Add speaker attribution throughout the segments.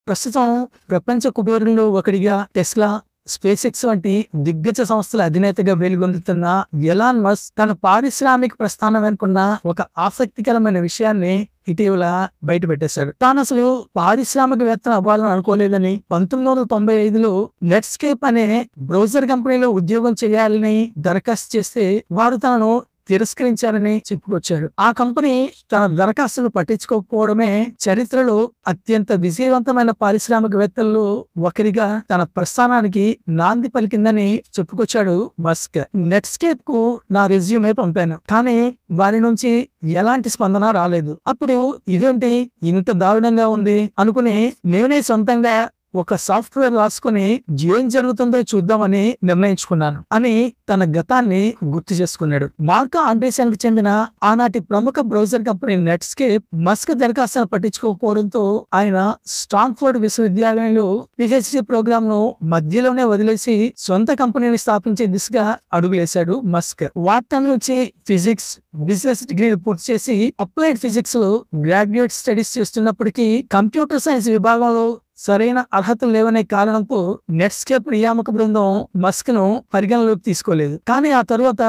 Speaker 1: ప్రస్తుతం ప్రపంచ కుబేరుల్లో ఒకడిగా Tesla, space X వంటి దిగ్గజ సంస్థల అధినేతగా వెలుగొందుతున్న ఎలాన్ మస్క్ తన పారిశ్రామిక ప్రస్థానం వెనుకున్న ఒక ఆసక్తికరమైన విషయాన్ని ఇటీవల బయటపెట్టేశాడు. తాను అసలు పారిశ్రామికవేత్త అవ్వాలని అనుకోలేదని 1995లో నెట్స్కేప్ అనే బ్రౌజర్ కంపెనీలో ఉద్యోగం చేయాలని దరఖాస్తు చేస్తే వారు తనను తిరస్కరించారని చెప్పుకొచ్చాడు. ఆ కంపెనీ తన దరఖాస్తును పట్టించుకోకపోవడమే చరిత్రలో అత్యంత విజయవంతమైన పారిశ్రామికవేత్తల్లో ఒకరిగా తన ప్రస్థానానికి నాంది పలికిందని చెప్పుకొచ్చాడు మస్క్. నెట్స్కేప్ కు నా రెజ్యూమే పంపాను, కానీ వారి నుంచి ఎలాంటి స్పందన రాలేదు. అప్పుడు ఇదేంటి ఇంత దారుణంగా ఉంది అనుకుని నేనే సొంతంగా ఒక సాఫ్ట్వేర్ రాసుకుని ఏం జరుగుతుందో చూద్దామని నిర్ణయించుకున్నాను అని తన గతాన్ని గుర్తు చేసుకున్నాడు. మార్కో ఆండ్రేసన్కి చెందిన ఆనాటి ప్రముఖ బ్రౌజర్ కంపెనీ నెట్స్కేప్ మస్క్ దరఖాస్తును పట్టించుకోకపోవడంతో ఆయన స్టాన్ఫోర్డ్ విశ్వవిద్యాలయంలో పిహెచ్డి ప్రోగ్రామ్ ను మధ్యలోనే వదిలేసి సొంత కంపెనీని స్థాపించే దిశగా అడుగులేశాడు మస్క్. వాటన్ నుంచి ఫిజిక్స్, బిజినెస్ డిగ్రీలు పూర్తి చేసి అప్లైడ్ ఫిజిక్స్ లో గ్రాడ్యుయేట్ స్టడీస్ చేస్తున్నప్పటికీ కంప్యూటర్ సైన్స్ విభాగంలో సరైన అర్హతలు లేవనే కారణంతో నెట్స్కేప్ నియామక బృందం మస్క్ ను పరిగణలోకి తీసుకోలేదు. కానీ ఆ తరువాత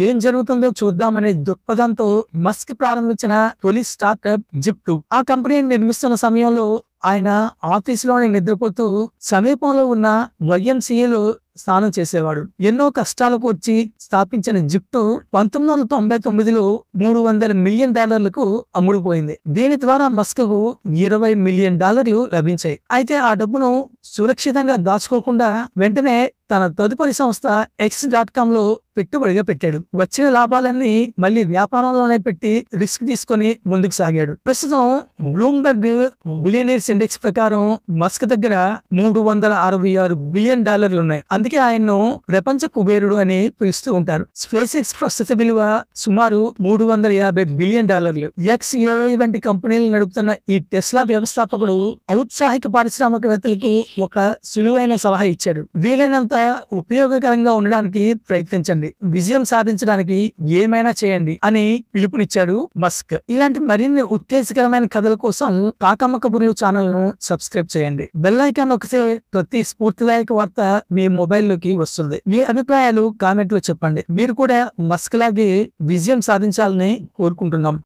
Speaker 1: ఏం జరుగుతుందో చూద్దామనే దృక్పథంతో మస్క్ ప్రారంభించిన తొలి స్టార్ట్అప్ జిప్2. ఆ కంపెనీని నిర్మిస్తున్న సమయంలో ఆయన ఆఫీసులోనే నిద్రపోతూ సమీపంలో ఉన్న YMCAలో స్నానం చేసేవాడు. ఎన్నో కష్టాలు కూర్చి స్థాపించిన జిప్2 1999లో $300 మిలియన్ అమ్ముడుపోయింది. దీని ద్వారా మస్క్ కు $20 మిలియన్ లభించాయి. అయితే ఆ డబ్బును సురక్షితంగా దాచుకోకుండా వెంటనే తన తదుపరి సంస్థ X.com లో పెట్టుబడిగా పెట్టాడు. వచ్చిన లాభాలన్నీ మళ్ళీ వ్యాపారంలోనే పెట్టి రిస్క్ తీసుకొని ముందుకు సాగాడు. ప్రస్తుతం బ్లూంబర్గ్ బిలియనీర్స్ ఇండెక్స్ ప్రకారం మస్క్ దగ్గర $366 బిలియన్ ఉన్నాయి. అందుకే ఆయన్ను ప్రపంచ కుబేరుడు అని పిలుస్తూ ఉంటారు. స్పేస్ ఎక్స్ ప్రస్తుత విలువ సుమారు $350 బిలియన్. XAI వంటి కంపెనీలు నడుపుతున్న ఈ టెస్లా వ్యవస్థాపకుడు ఔత్సాహిక పారిశ్రామికవేత్తలకు ఒక సులువైన సలహా ఇచ్చాడు. వీలైనంత ఉపయోగకరంగా ఉండడానికి ప్రయత్నించండి, విజయం సాధించడానికి ఏమైనా చేయండి అని పిలుపునిచ్చాడు మస్క్. ఇలాంటి మరిన్ని ఉత్తేజకరమైన కథల కోసం కాకమ్మ కబుర్లు ఛానల్ ను సబ్స్క్రైబ్ చేయండి. బెల్ ఐకాన్ నొక్కితే ప్రతి స్ఫూర్తిదాయక వార్త మీ మొబైల్ లోకి వస్తుంది. మీ అభిప్రాయాలు కామెంట్ లో చెప్పండి. మీరు కూడా మస్క్ లాగే విజయం సాధించాలని కోరుకుంటున్నాం.